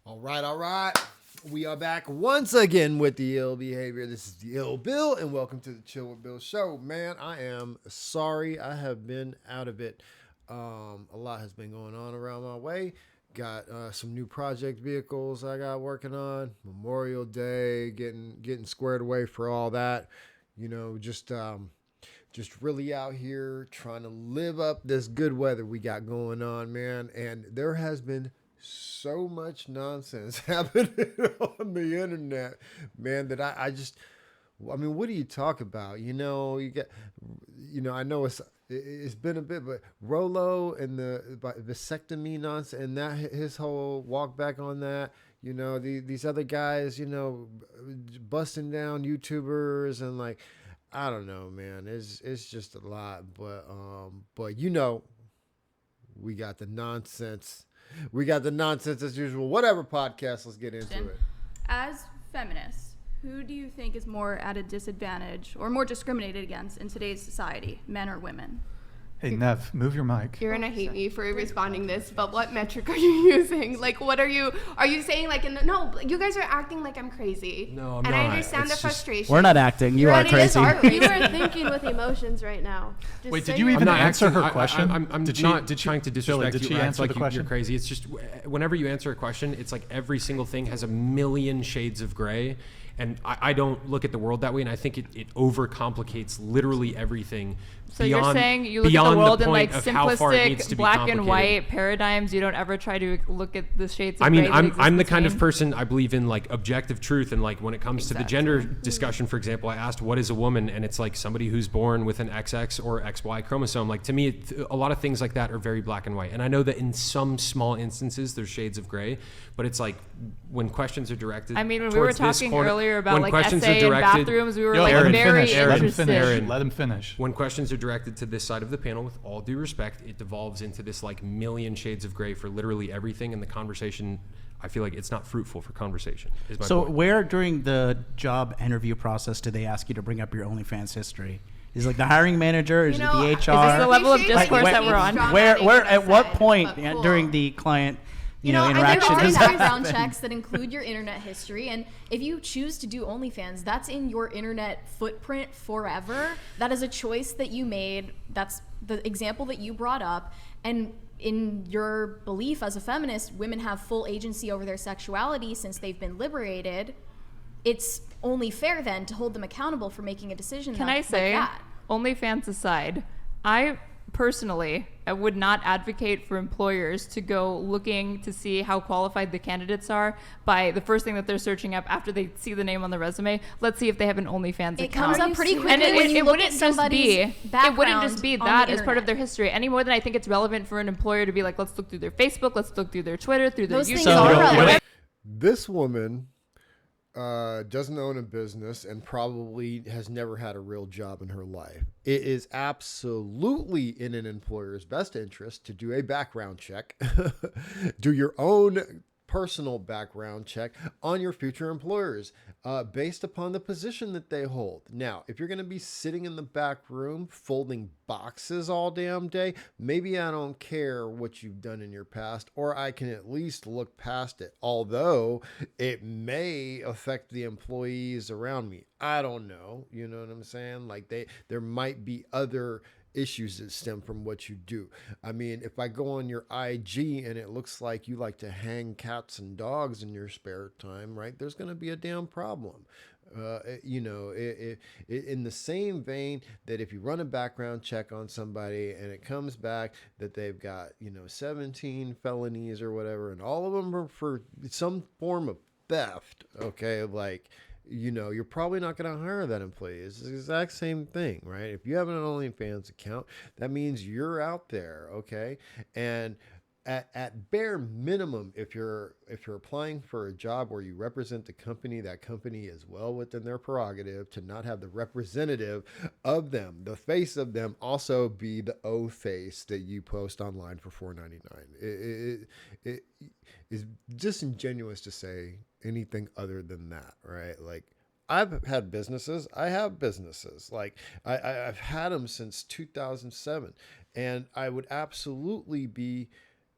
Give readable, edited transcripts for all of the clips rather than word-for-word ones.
All right. We are back once again with the ill behavior. This is the Ill Bill, and welcome to the Chill with Bill show. Man, I am sorry I have been out of it. A lot has been going on around my way. Got some new project vehicles I got working on. Memorial Day, getting squared away for all that. You know, just really out here trying to live up this good weather we got going on, man. And there has been so much nonsense happening on the internet, man, that I mean, what do you talk about? You know, I know it's been a bit, but Rolo and the vasectomy nonsense and that his whole walk back on that, you know, these other guys, you know, busting down YouTubers and like, I don't know, man, it's just a lot, but you know, we got the nonsense. We got the nonsense as usual. Whatever podcast, let's get into it. As feminists, who do you think is more at a disadvantage or more discriminated against in today's society, men or women? Hey, Nev, move your mic. You're gonna hate me for responding this, but what metric are you using? Like, what are you saying? Like, no, you guys are acting like I'm crazy. No, I'm and not. I understand the frustration. We're not acting. You are crazy. You are thinking with emotions right now. Just Wait, did you even answer her question? I'm not trying to disrespect Did she you. answer Like the question? You're crazy. It's just whenever you answer a question, it's like every single thing has a million shades of gray. And I don't look at the world that way, and I think it overcomplicates literally everything. So you're saying you look at the world in like simplistic black and white paradigms. You don't ever try to look at the shades of gray. I'm the kind of person, I believe in like objective truth, and like when it comes to the gender discussion, for example, I asked what is a woman, and it's like somebody who's born with an XX or XY chromosome. Like to me, a lot of things like that are very black and white. And I know that in some small instances there's shades of gray, but it's like when questions are directed. I mean, when we were talking earlier about like essay and bathrooms, we were Aaron, very interested. interested. Let him finish. When questions are directed to this side of the panel, with all due respect, it devolves into this like million shades of gray for literally everything, and the conversation, I feel like it's not fruitful for conversation. Is my point. Where during the job interview process do they ask you to bring up your OnlyFans history? Is it like the hiring manager? Is it the HR? Is this the level of discourse that we're on? Where at what point during the client interaction I think does there are that background happen? checks that include your internet history, and if you choose to do OnlyFans, that's in your internet footprint forever. That is a choice that you made. That's the example that you brought up, and in your belief as a feminist, women have full agency over their sexuality since they've been liberated. It's only fair then to hold them accountable for making a decision. Can I say, like that. OnlyFans aside, I personally would not advocate for employers to go looking to see how qualified the candidates are by the first thing that they're searching up after they see the name on the resume. Let's see if they have an OnlyFans account. It comes up pretty quickly and when you look at somebody's background. It wouldn't just be that as part of internet. their history any more than I think it's relevant for an employer to be like, let's look through their Facebook, let's look through their Twitter, through their Those YouTube. things are relevant. This woman doesn't own a business and probably has never had a real job in her life. It is absolutely in an employer's best interest to do a background check, do your own personal background check on your future employers based upon the position that they hold. Now, if you're going to be sitting in the back room folding boxes all damn day, maybe I don't care what you've done in your past, or I can at least look past it, although it may affect the employees around me. I don't know. You know what I'm saying? Like there might be other issues that stem from what you do. I mean, if I go on your IG and it looks like you like to hang cats and dogs in your spare time, right? There's going to be a damn problem. In the same vein that if you run a background check on somebody and it comes back that they've got, 17 felonies or whatever, and all of them are for some form of theft, okay? Like, you're probably not going to hire that employee. It's the exact same thing, right? If you have an OnlyFans account, that means you're out there, okay? And at bare minimum, if you're applying for a job where you represent the company, that company is well within their prerogative to not have the representative of them, the face of them, also be the O face that you post online for $4.99. It is disingenuous to say anything other than that, right? Like, I've had businesses. I have businesses. Like I've had them since 2007, and I would absolutely be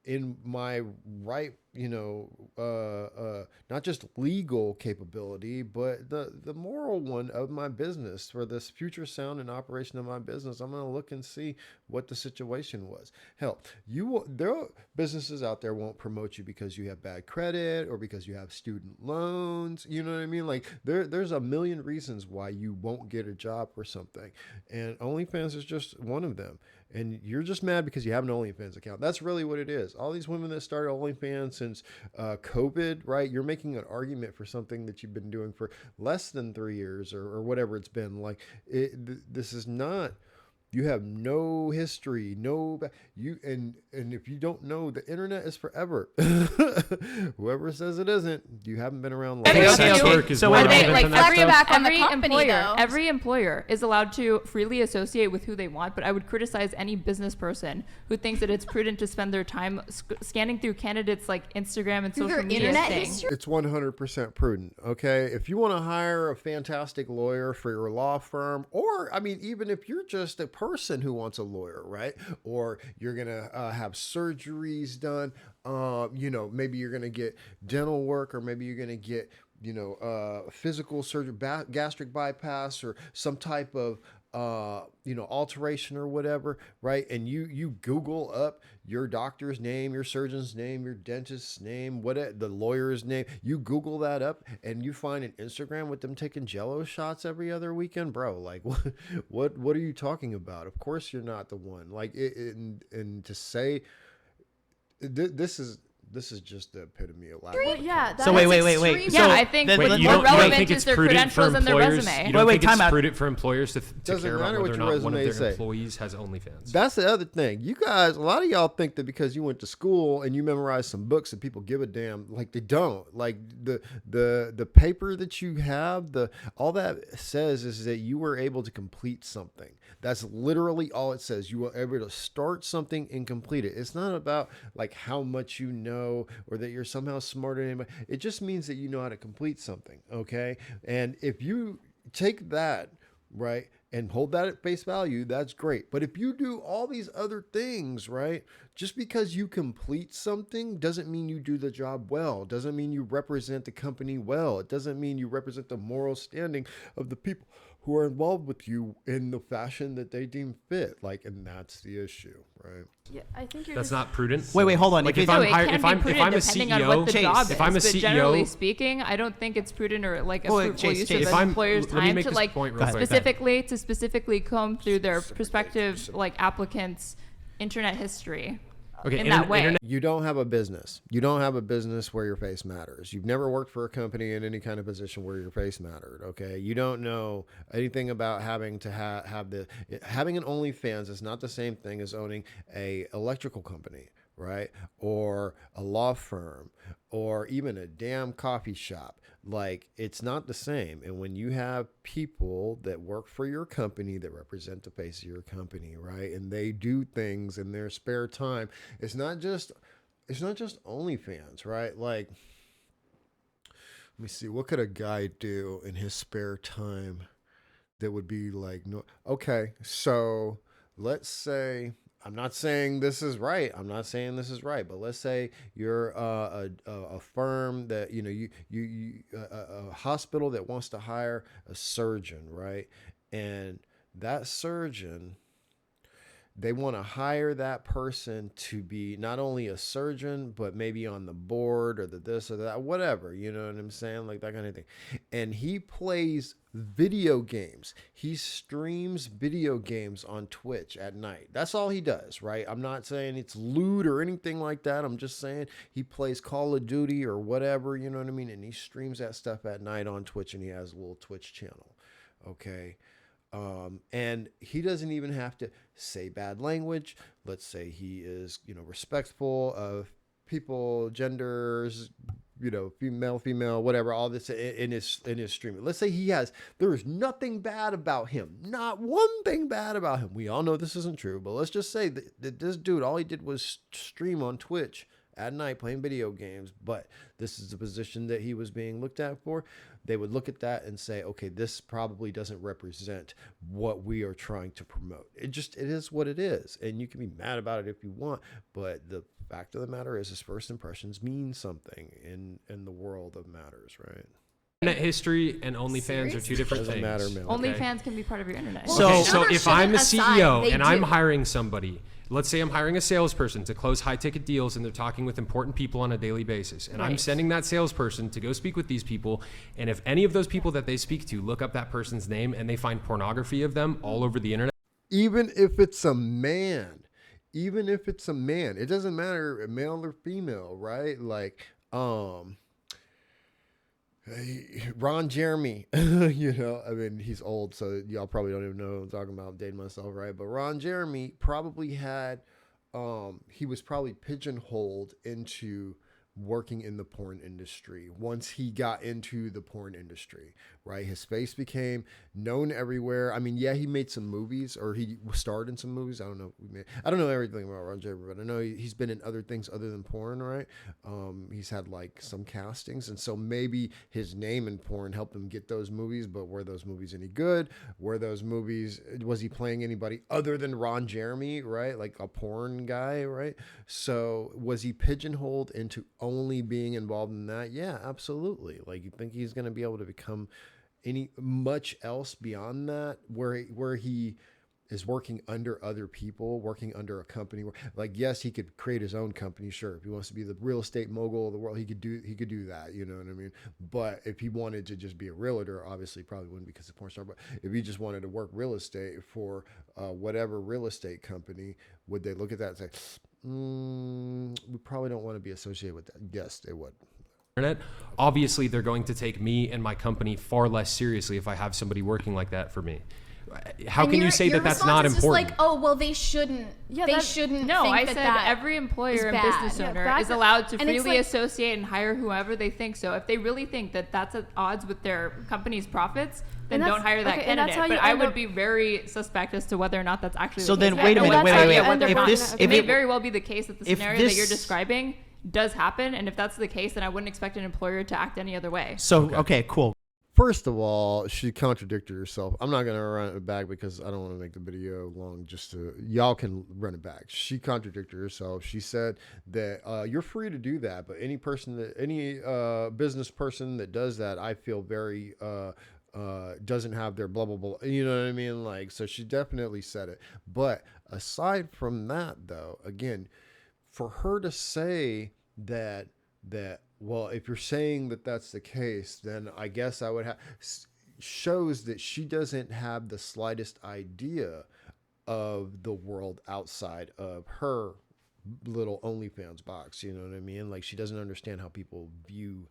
in my right not just legal capability, but the moral one of my business for this future sound and operation of my business. I'm going to look and see what the situation was. Hell, there are businesses out there won't promote you because you have bad credit or because you have student loans. You know what I mean? Like there's a million reasons why you won't get a job or something, and OnlyFans is just one of them. And you're just mad because you have an OnlyFans account. That's really what it is. All these women that started OnlyFans since COVID, right? You're making an argument for something that you've been doing for less than 3 years or whatever it's been. Like, this is not. You have no history, and if you don't know, the internet is forever. Whoever says it isn't, you haven't been around long. So wait a minute. Like, let's get back on the company, though. Every employer is allowed to freely associate with who they want, but I would criticize any business person who thinks that it's prudent to spend their time scanning through candidates like Instagram and social media things. It's 100% prudent. Okay, if you want to hire a fantastic lawyer for your law firm, or I mean, even if you're just a person who wants a lawyer, right? Or you're gonna have surgeries done. Maybe you're gonna get dental work, or maybe you're gonna get physical surgery, gastric bypass, or some type of alteration or whatever, right? And you Google up your doctor's name, your surgeon's name, your dentist's name, the lawyer's name. You Google that up and you find an Instagram with them taking Jello shots every other weekend, bro. Like, what are you talking about? Of course you're not the one. Like, and to say this is just the epitome of laughter. Yeah. So wait. Yeah, I think what's more relevant is their credentials and their resume. You don't think time it's out. prudent for employers to care about matter whether what or your not one of resume their say. employees has OnlyFans? That's the other thing. You guys, a lot of y'all think that because you went to school and you memorized some books that people give a damn. Like, they don't. Like, the paper that you have, all that says is that you were able to complete something. That's literally all it says. You were able to start something and complete it. It's not about like how much you know or that you're somehow smarter than anybody. It just means that you know how to complete something. Okay. And if you take that, right, and hold that at face value, that's great. But if you do all these other things, right, just because you complete something doesn't mean you do the job well. Doesn't mean you represent the company well. It doesn't mean you represent the moral standing of the people who are involved with you in the fashion that they deem fit. Like, and that's the issue, right? Yeah, I think you're. That's not prudent. Wait, hold on. Like, It can be prudent if I'm a depending on what the CEO, job if I'm a is, but generally CEO, speaking, I don't think it's prudent or like a Well, fruitful Chase, use Chase, of if an I'm- employer's let me time make to this like point real quick. specifically comb through their prospective like applicants' internet history. okay, in that way. internet- You don't have a business. You don't have a business where your face matters. You've never worked for a company in any kind of position where your face mattered. Okay. You don't know anything about having to having an OnlyFans is not the same thing as owning a electrical company, right? Or a law firm, or even a damn coffee shop. Like, it's not the same. And when you have people that work for your company that represent the face of your company, right, and they do things in their spare time, it's not just OnlyFans, right? Like, let me see, what could a guy do in his spare time that would be like, no? Okay, so let's say, I'm not saying this is right. But let's say you're a firm that, a hospital that wants to hire a surgeon, right? And that surgeon, they want to hire that person to be not only a surgeon, but maybe on the board or the this or that, whatever, you know what I'm saying? Like that kind of thing. And he plays video games. He streams video games on Twitch at night. That's all he does, right? I'm not saying it's lewd or anything like that. I'm just saying he plays Call of Duty or whatever, you know what I mean? And he streams that stuff at night on Twitch, and he has a little Twitch channel. Okay. And he doesn't even have to say bad language. Let's say he is, respectful of people, genders, female, whatever, all this in his streaming. Let's say there is nothing bad about him. Not one thing bad about him. We all know this isn't true, but let's just say that this dude, all he did was stream on Twitch at night playing video games, but this is the position that he was being looked at for. They would look at that and say, okay, this probably doesn't represent what we are trying to promote. It is what it is. And you can be mad about it if you want, but the fact of the matter is first impressions mean something in the world of matters, right? Internet history and OnlyFans are two different Doesn't things. matter, man. OnlyFans can be part of your internet. So if I'm a CEO they and I'm do. hiring somebody, let's say I'm hiring a salesperson to close high ticket deals and they're talking with important people on a daily basis. And I'm Right. sending that salesperson to go speak with these people. And if any of those people that they speak to look up that person's name and they find pornography of them all over the internet, Even if it's a man, it doesn't matter, male or female, right? Like, Ron Jeremy, you know, I mean, he's old, so y'all probably don't even know what I'm talking about. I'm dating myself, right? But Ron Jeremy probably had, he was probably pigeonholed into working in the porn industry once he got into the porn industry, right? His face became known everywhere. I mean, yeah, he made some movies, or he starred in some movies. I don't know. I don't know everything about Ron Jeremy, but I know he's been in other things other than porn, right? He's had like some castings, and so maybe his name in porn helped him get those movies. But were those movies any good? Was he playing anybody other than Ron Jeremy, right? Like a porn guy, right? So was he pigeonholed into only being involved in that? Yeah, absolutely. Like, you think he's going to be able to become much else beyond that, where he is working under other people, working under a company like, yes, he could create his own company. Sure. If he wants to be the real estate mogul of the world, he could do that. You know what I mean? But if he wanted to just be a realtor, obviously probably wouldn't, because of porn star. But if he just wanted to work real estate for whatever real estate company, would they look at that and say, we probably don't want to be associated with that? Yes, they would. internet, obviously they're going to take me and my company far less seriously if I have somebody working like that for me. How And can you your- say your that that's not response is important? Just like, oh, well, they shouldn't. Yeah, they that- shouldn't. No, think I that said that every is employer and bad. business owner that's is allowed to and it's freely like- associate and hire whoever they think so. If they really think that that's at odds with their company's profits, then And that's- don't hire that okay, and that's candidate. how you But I end would up- be very suspect as to whether or not that's actually So the then case. wait a I minute, wouldn't wait, tell wait, you wait. whether or If not- this- it if may it- very well be the case that the if scenario that you're this- describing does happen, and if that's the case, then I wouldn't expect an employer to act any other way. So, okay, cool. First of all, she contradicted herself. I'm not gonna run it back because I don't want to make the video long. Y'all can run it back. She contradicted herself. She said that you're free to do that, but any business person that does that, I feel very doesn't have their blah blah blah. You know what I mean? Like, so she definitely said it. But aside from that, though, again, for her to say that. Well, if you're saying that that's the case, then I guess I would have, shows that she doesn't have the slightest idea of the world outside of her little OnlyFans box. You know what I mean? Like, she doesn't understand how people view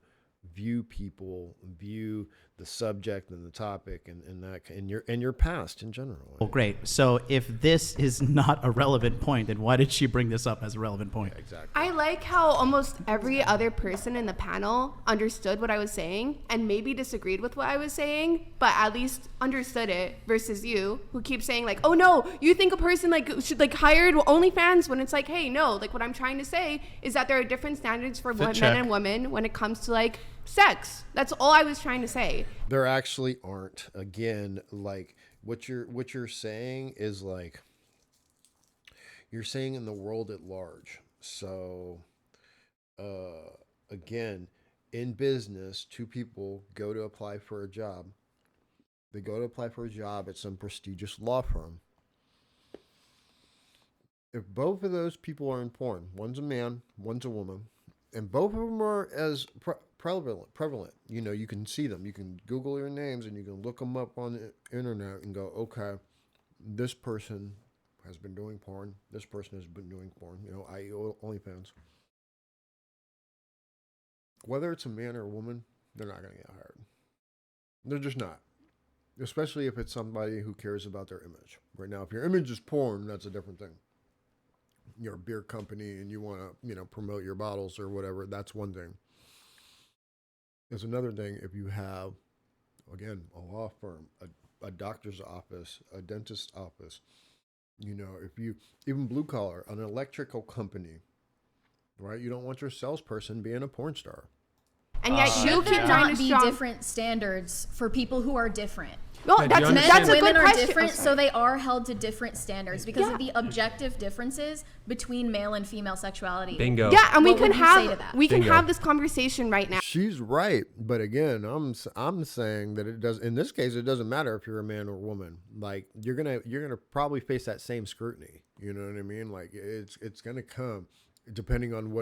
people, view the subject and the topic, and your past in general. Well, great. So if this is not a relevant point, then why did she bring this up as a relevant point? Exactly. I like how almost every other person in the panel understood what I was saying and maybe disagreed with what I was saying, but at least understood it, versus you, who keep saying like, oh no, you think a person like should like hire OnlyFans, when it's like, hey, no, like what I'm trying to say is that there are different standards for men check. and women when it comes to like sex. That's all I was trying to say. There actually aren't. Again, like what you're saying is like, you're saying in the world at large. So again, in business, two people go to apply for a job. They go to apply for a job at some prestigious law firm. If both of those people are in porn, one's a man, one's a woman, and both of them are as prevalent, you know, you can see them. You can Google their names and you can look them up on the internet and go, okay, this person has been doing porn. This person has been doing porn, you know, i.e. OnlyFans. Whether it's a man or a woman, they're not going to get hired. They're just not. Especially if it's somebody who cares about their image. Right now, if your image is porn, that's a different thing. You're a beer company and you want to, you know, promote your bottles or whatever. That's one thing. There's another thing if you have, again, a law firm, a doctor's office, a dentist's office, you know, if you, even blue collar, an electrical company, right? You don't want your salesperson being a porn star. And yet you Should keep there trying not to be strong. different standards for people who are different? No, do you that's understand- a Women good are question. different, Oh, so sorry. they are held to different standards because Yeah. of the objective differences between male and female sexuality. Bingo. Yeah, and we What can would you say to have that? Bingo. this conversation right now. She's right, but again, I'm saying that it does. In this case, it doesn't matter if you're a man or a woman. Like you're gonna probably face that same scrutiny. You know what I mean? Like it's gonna come, depending on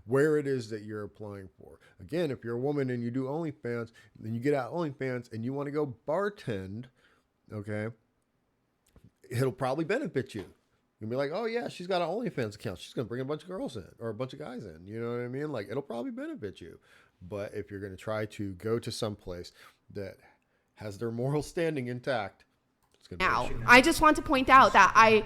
where it is that you're applying for. Again, if you're a woman and you do OnlyFans, then you get out OnlyFans and you want to go bartend, okay, it'll probably benefit you. You'll be like, oh yeah, she's got an OnlyFans account. She's gonna bring a bunch of girls in or a bunch of guys in. You know what I mean? Like it'll probably benefit you. But if you're gonna try to go to some place that has their moral standing intact, it's gonna Now, be an issue. I just want to point out that I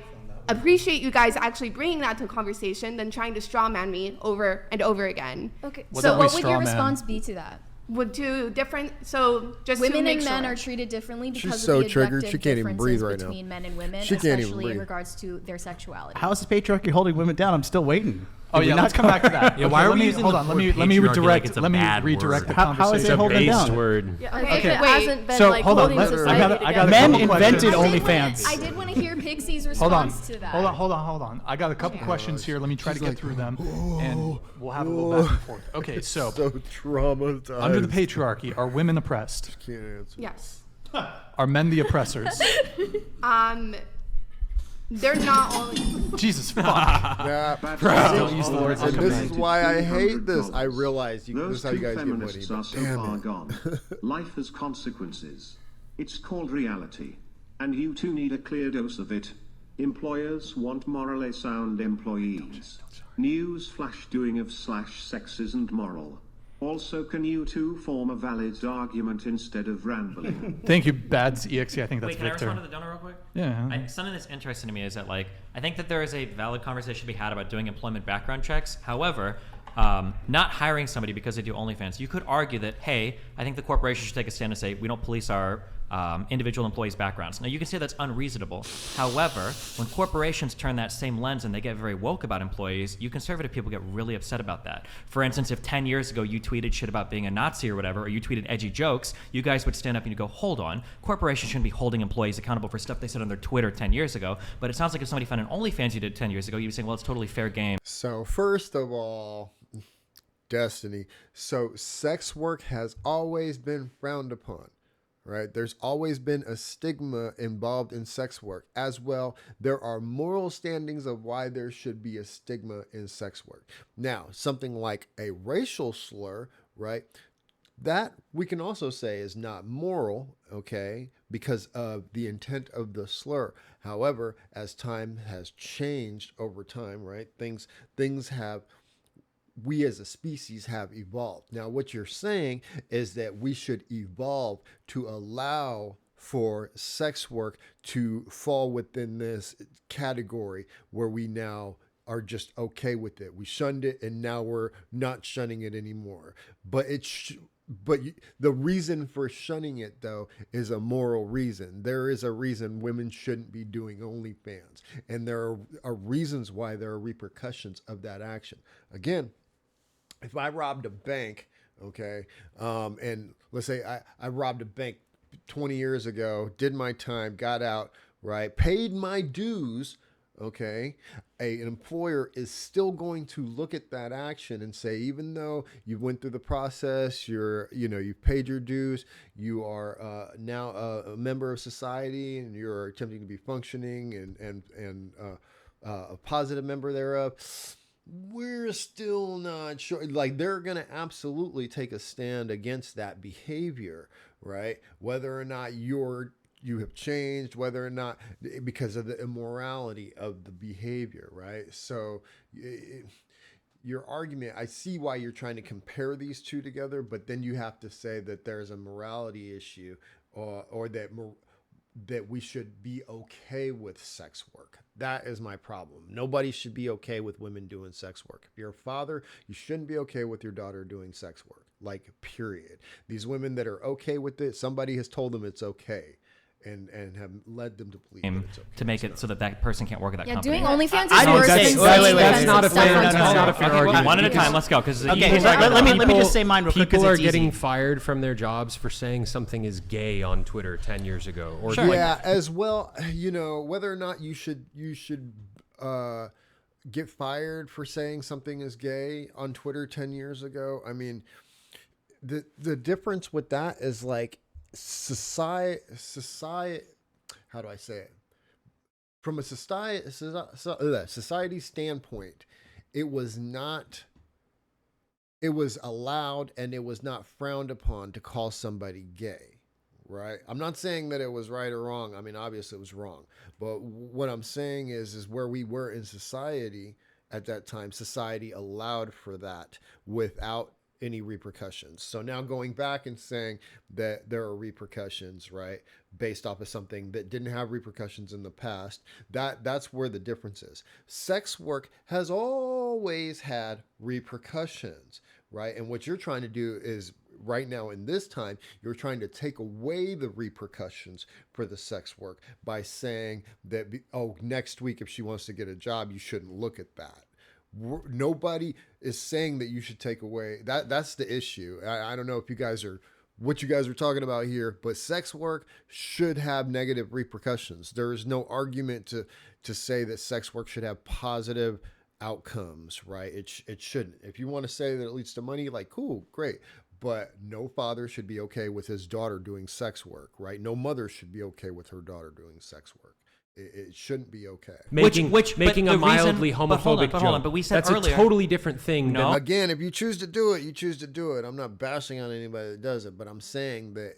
appreciate you guys actually bringing that to conversation than trying to straw man me over and over again. Okay, What so about we what would your straw man? response be to that? Would two different, so just to Women make and men sure. are treated differently She's because so of the triggered, objective she can't even breathe differences right now. between men and women, She can't even especially in breathe. regards to their sexuality. How is the patriarchy holding women down? I'm still waiting. Oh Did we yeah, not let's come back to that. Yeah, why are let we me using hold the on? word Let me patriarchy like redirect. it's a Let me bad redirect word? the How is conversation. it a holding it based down? word. Yeah, Okay, if it wait. hasn't been So, like hold on, holding let's- society I got a together. Men couple invented questions. OnlyFans. I did want to hear Pixie's Hold on. response to that. Hold on. I got a couple questions here. Let me try to get through them, and we'll have a little back and forth. Okay, so So traumatized. under the patriarchy, are women oppressed? Can't answer. Yes. Are men the oppressors? They're not only. Jesus fuck. Yeah, Don't use the words and that this come is in. why I hate this. I realize this Those is how you two guys get money. feminists are But so damn far it. gone. Life has consequences. It's called reality. And you two need a clear dose of it. Employers want morally sound employees. News flash doing of /sex isn't moral. Also, can you two form a valid argument instead of rambling? Thank you, Bads EXE. I think that's Wait, can I Victor. respond to the donor real quick? Yeah. Something that's interesting to me is that, like, I think that there is a valid conversation to be had about doing employment background checks. However, not hiring somebody because they do OnlyFans. You could argue that, hey, I think the corporation should take a stand and say, we don't police our individual employees' backgrounds. Now, you can say that's unreasonable. However, when corporations turn that same lens and they get very woke about employees, you conservative people get really upset about that. For instance, if 10 years ago you tweeted shit about being a Nazi or whatever, or you tweeted edgy jokes, you guys would stand up and you go, hold on, corporations shouldn't be holding employees accountable for stuff they said on their Twitter 10 years ago. But it sounds like if somebody found an OnlyFans you did 10 years ago, you'd be saying, well, it's totally fair game. So first of all, Destiny. So sex work has always been frowned upon, right? There's always been a stigma involved in sex work. As well, there are moral standings of why there should be a stigma in sex work. Now, something like a racial slur, right? That we can also say is not moral, okay, because of the intent of the slur. However, as time has changed over time, right? Things have, we as a species have evolved. Now, what you're saying is that we should evolve to allow for sex work to fall within this category where we now are just okay with it. We shunned it and now we're not shunning it anymore. But the reason for shunning it, though, is a moral reason. There is a reason women shouldn't be doing OnlyFans. And there are reasons why there are repercussions of that action. Again, if I robbed a bank, okay, and let's say I robbed a bank 20 years ago, did my time, got out, right, paid my dues, okay, an employer is still going to look at that action and say, even though you went through the process, you've paid your dues, you are now a member of society, and you're attempting to be functioning and a positive member thereof, we're still not sure. Like, they're going to absolutely take a stand against that behavior, right? Whether or not you have changed, whether or not because of the immorality of the behavior, right? So your argument, I see why you're trying to compare these two together, but then you have to say that there's a morality issue or that we should be okay with sex work. That is my problem. Nobody should be okay with women doing sex work. If you're a father, you shouldn't be okay with your daughter doing sex work. Like, period. These women that are okay with it, somebody has told them it's okay. and have led them to believe that it's okay. To make it so that that person can't work at that Yeah, company. doing OnlyFans I is don't worse say- than wait, wait, saying wait, that's not a offensive fair- stuff on that's not a Twitter. fair Okay, argument. one at a because- time. Let's go. Because Okay, let me just say mine real quick because People are it's getting easy. fired from their jobs for saying something is gay on Twitter 10 years ago. Or Sure. Yeah, as well, whether or not you should get fired for saying something is gay on Twitter 10 years ago. I mean, the difference with that is like society, how do I say it? From a society standpoint, it was allowed and it was not frowned upon to call somebody gay, right? I'm not saying that it was right or wrong. I mean, obviously it was wrong. But what I'm saying is where we were in society at that time, society allowed for that without any repercussions. So now going back and saying that there are repercussions, right, based off of something that didn't have repercussions in the past, that's where the difference is. Sex work has always had repercussions, right? And what you're trying to do is right now in this time, you're trying to take away the repercussions for the sex work by saying that, next week, if she wants to get a job, you shouldn't look at that. Nobody is saying that you should take away that. That's the issue. I don't know if what you guys are talking about here, but sex work should have negative repercussions. There is no argument to say that sex work should have positive outcomes, right? It shouldn't. If you want to say that it leads to money, like, cool, great. But no father should be okay with his daughter doing sex work, right? No mother should be okay with her daughter doing sex work. It shouldn't be okay. Making but a the mildly reason- homophobic but hold on, joke. but we said that's earlier- a totally different thing. No. than Again, if you choose to do it, you choose to do it. I'm not bashing on anybody that does it, but I'm saying that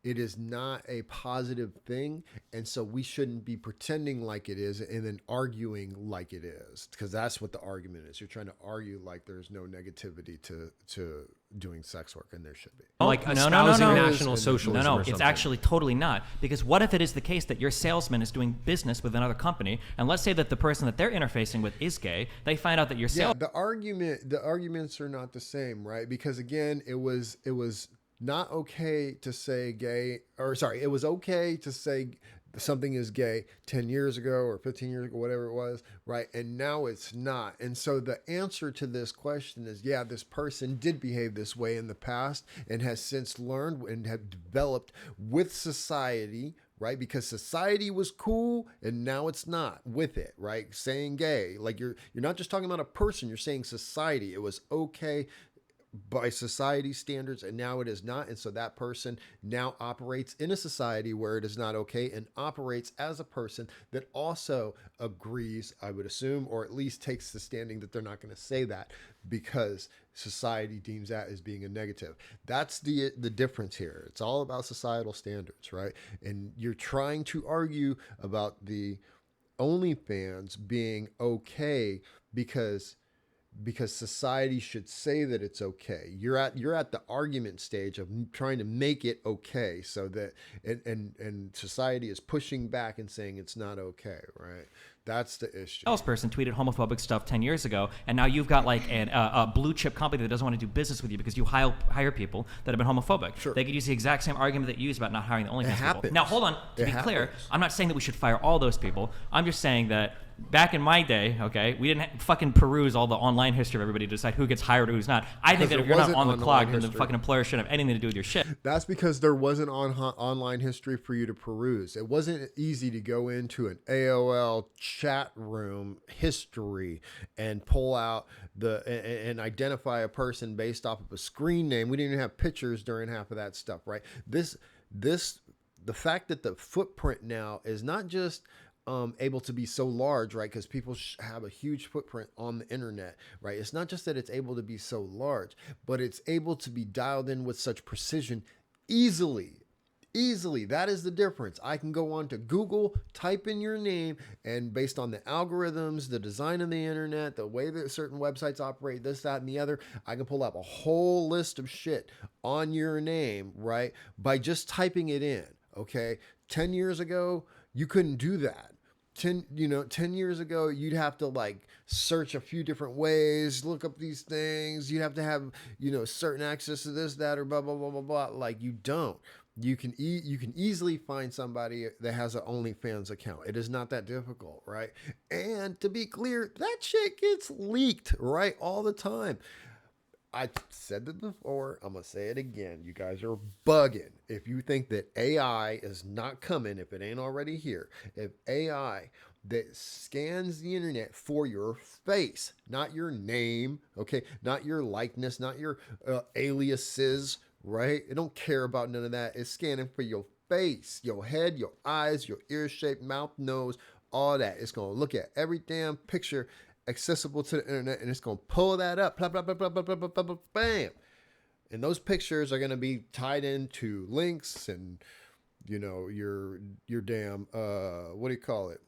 it is not a positive thing, and so we shouldn't be pretending like it is and then arguing like it is, because that's what the argument is. You're trying to argue like there's no negativity to doing sex work, and there should be. like no, espousing no, no. National Socialism. No, or it's something. actually totally not. Because what if it is the case that your salesman is doing business with another company, and let's say that the person that they're interfacing with is gay, they find out that your Yeah, sales the arguments are not the same, right? Because again, it was not okay to say gay, or sorry, it was okay to say something is gay 10 years ago or 15 years ago, whatever it was, right? And now it's not. And so the answer to this question is, yeah, this person did behave this way in the past and has since learned and have developed with society, right? Because society was cool and now it's not with it, right? Saying gay, like you're not just talking about a person, you're saying society. It was okay by society standards and now it is not, and so that person now operates in a society where it is not okay and operates as a person that also agrees, I would assume, or at least takes the standing that they're not going to say that because society deems that as being a negative. That's the difference here. It's all about societal standards, right? And you're trying to argue about the OnlyFans being okay because society should say that it's okay. You're at the argument stage of trying to make it okay, so that and society is pushing back and saying it's not okay, right? That's the issue. salesperson tweeted homophobic stuff 10 years ago, and now you've got like a blue chip company that doesn't want to do business with you because you hire people that have been homophobic. Sure. They could use the exact same argument that you used about not hiring the OnlyFans people. happens. Now, hold on. To It be clear, happens. I'm not saying that we should fire all those people. I'm just saying that back in my day, okay, we didn't fucking peruse all the online history of everybody to decide who gets hired or who's not. I think Because that if there you're not wasn't on the online clock, then the history. fucking employer shouldn't have anything to do with your shit. That's because there wasn't online history for you to peruse. It wasn't easy to go into an AOL chat room history and pull out and identify a person based off of a screen name. We didn't even have pictures during half of that stuff, right? The fact that the footprint now is not just able to be so large, right? Because people have a huge footprint on the internet, right? It's not just that it's able to be so large, but it's able to be dialed in with such precision easily. That is the difference. I can go on to Google, type in your name, and based on the algorithms, the design of the internet, the way that certain websites operate, this, that, and the other, I can pull up a whole list of shit on your name, right? By just typing it in, okay? 10 years ago, you couldn't do that. 10 years ago, you'd have to like search a few different ways, look up these things. You'd have to have, certain access to this, that, or blah, blah, blah, blah, blah. Like you don't. You can easily find somebody that has an OnlyFans account. It is not that difficult, right? And to be clear, that shit gets leaked, right, all the time. I said it before. I'm gonna say it again. You guys are bugging if you think that AI is not coming. If it ain't already here, if AI that scans the internet for your face, not your name, okay, not your likeness, not your aliases, right? It don't care about none of that. It's scanning for your face, your head, your eyes, your ear shape, mouth, nose, all that. It's gonna look at every damn picture accessible to the internet, and it's gonna pull that up, blah blah blah blah blah blah blah, blah, blah, bam. And those pictures are gonna be tied into links and your damn what do you call it?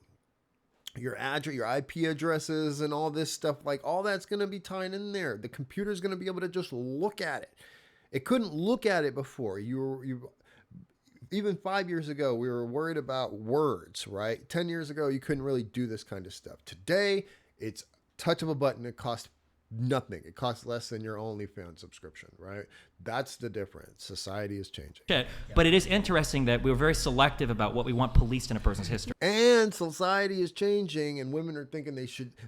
Your address, your IP addresses, and all this stuff. Like all that's gonna be tied in there. The computer's gonna be able to just look at it. It couldn't look at it before. Even 5 years ago, we were worried about words, right? 10 years ago, you couldn't really do this kind of stuff. Today, it's touch of a button. It costs nothing. It costs less than your OnlyFans subscription, right? That's the difference. Society is changing. But it is interesting that we're very selective about what we want policed in a person's history. And society is changing, and women are thinking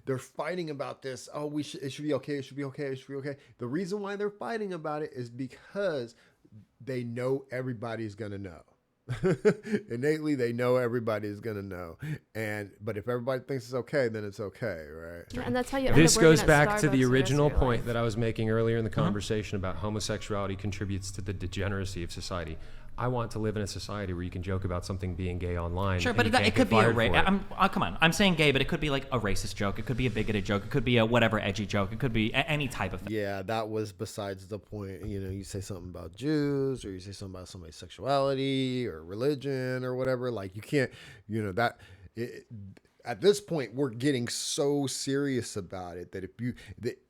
they're fighting about this. Oh, it should be okay. It should be okay. It should be okay. The reason why they're fighting about it is because they know everybody's going to know. Innately, they know everybody's gonna know, but if everybody thinks it's okay, then it's okay, right? Yeah, and that's how you. This goes back to the original point that I was making earlier in the conversation about homosexuality contributes to the degeneracy of society. I want to live in a society where you can joke about something being gay online. Sure, but it could be a come on. I'm saying gay, but it could be like a racist joke. It could be a bigoted joke. It could be a whatever edgy joke. It could be any type of thing. Yeah, that was besides the point. You say something about Jews, or you say something about somebody's sexuality or religion or whatever. Like you can't, at this point, we're getting so serious about it that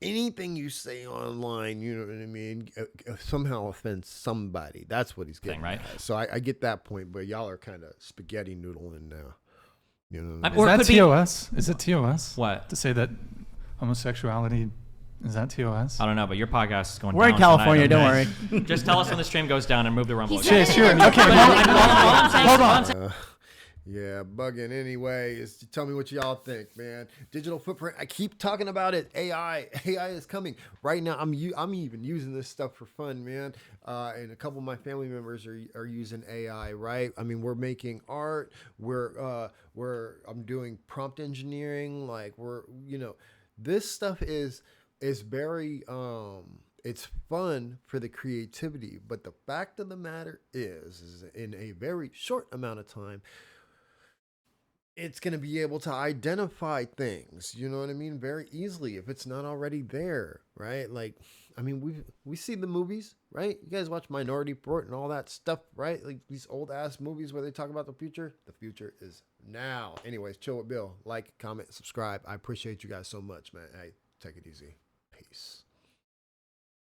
anything you say online, you know what I mean, somehow offends somebody. That's what he's getting, right? So I get that point, but y'all are kind of spaghetti noodling now. Is that TOS? Is it TOS? What? To say that homosexuality, is that TOS? I don't know, but your podcast is going We're down in California, tonight, don't worry. Just tell us when the stream goes down and move to Rumble. Sure. Okay, hold on. Yeah, bugging anyway. Tell me what y'all think, man. Digital footprint. I keep talking about it. AI is coming right now. I'm even using this stuff for fun, man. And a couple of my family members are using AI. Right. I mean, we're making art. I'm doing prompt engineering. Like this stuff is very it's fun for the creativity. But the fact of the matter is in a very short amount of time, it's going to be able to identify things, you know what I mean, very easily if it's not already there, right? Like, I mean, we see the movies, right? You guys watch Minority Report and all that stuff, right? Like these old ass movies where they talk about the future. The future is now. Anyways, chill with Bill. Like, comment, subscribe. I appreciate you guys so much, man. Hey, take it easy. Peace.